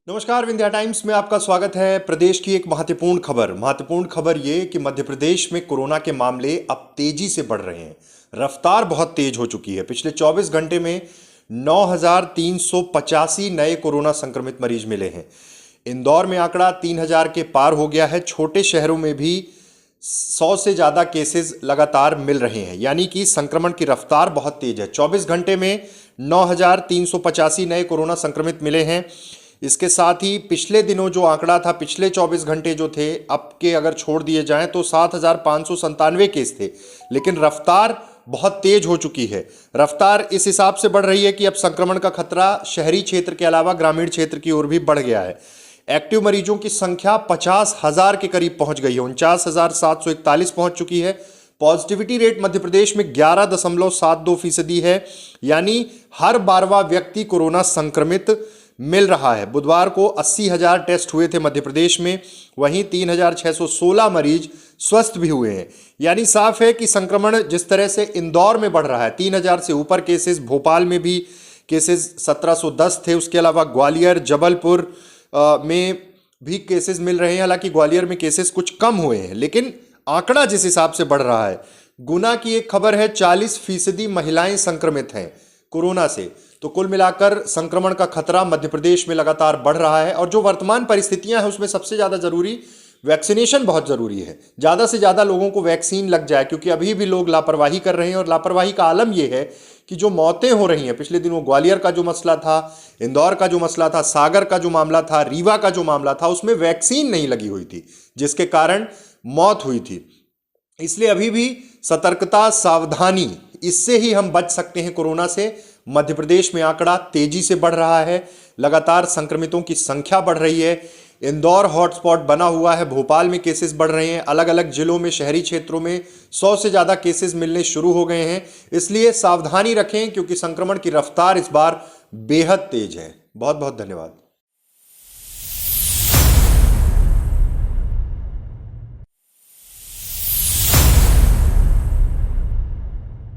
नमस्कार, विंध्या टाइम्स में आपका स्वागत है। प्रदेश की एक महत्वपूर्ण खबर ये कि मध्य प्रदेश में कोरोना के मामले अब तेजी से बढ़ रहे हैं। रफ्तार बहुत तेज हो चुकी है। पिछले 24 घंटे में 9,385 नए कोरोना संक्रमित मरीज मिले हैं। इंदौर में आंकड़ा 3,000 के पार हो गया है। छोटे शहरों में भी 100 से ज़्यादा केसेस लगातार मिल रहे हैं, यानी कि संक्रमण की रफ्तार बहुत तेज है। 24 घंटे में 9,385 नए कोरोना संक्रमित मिले हैं। इसके साथ ही पिछले दिनों जो आंकड़ा था, पिछले 24 घंटे जो थे, अब के अगर छोड़ दिए जाएं तो 7,597 केस थे, लेकिन रफ्तार बहुत तेज हो चुकी है। रफ्तार इस हिसाब से बढ़ रही है कि अब संक्रमण का खतरा शहरी क्षेत्र के अलावा ग्रामीण क्षेत्र की ओर भी बढ़ गया है। एक्टिव मरीजों की संख्या 50,000 के करीब पहुंच गई है, 49,741 पहुंच चुकी है। पॉजिटिविटी रेट मध्य प्रदेश में 11.72% है, यानी हर 12वां व्यक्ति कोरोना संक्रमित मिल रहा है। बुधवार को 80,000 टेस्ट हुए थे मध्य प्रदेश में, वहीं 3,616 मरीज स्वस्थ भी हुए हैं। यानी साफ है कि संक्रमण जिस तरह से इंदौर में बढ़ रहा है, 3,000 से ऊपर केसेस, भोपाल में भी केसेस 1,710 थे। उसके अलावा ग्वालियर, जबलपुर में भी केसेस मिल रहे हैं। हालांकि ग्वालियर में केसेस कुछ कम हुए हैं, लेकिन आंकड़ा जिस हिसाब से बढ़ रहा है। गुना की एक खबर है, 40% महिलाएं संक्रमित हैं कोरोना से। तो कुल मिलाकर संक्रमण का खतरा मध्य प्रदेश में लगातार बढ़ रहा है, और जो वर्तमान परिस्थितियां हैं उसमें सबसे ज़्यादा जरूरी वैक्सीनेशन बहुत ज़रूरी है। ज़्यादा से ज़्यादा लोगों को वैक्सीन लग जाए, क्योंकि अभी भी लोग लापरवाही कर रहे हैं। और लापरवाही का आलम यह है कि जो मौतें हो रही हैं, पिछले दिनों ग्वालियर का जो मसला था, इंदौर का जो मसला था, सागर का जो मामला था, रीवा का जो मामला था, उसमें वैक्सीन नहीं लगी हुई थी, जिसके कारण मौत हुई थी। इसलिए अभी भी सतर्कता, सावधानी, इससे ही हम बच सकते हैं कोरोना से। मध्य प्रदेश में आंकड़ा तेजी से बढ़ रहा है, लगातार संक्रमितों की संख्या बढ़ रही है। इंदौर हॉटस्पॉट बना हुआ है, भोपाल में केसेस बढ़ रहे हैं। अलग अलग जिलों में, शहरी क्षेत्रों में 100 से ज़्यादा केसेस मिलने शुरू हो गए हैं। इसलिए सावधानी रखें, क्योंकि संक्रमण की रफ्तार इस बार बेहद तेज है। बहुत बहुत धन्यवाद।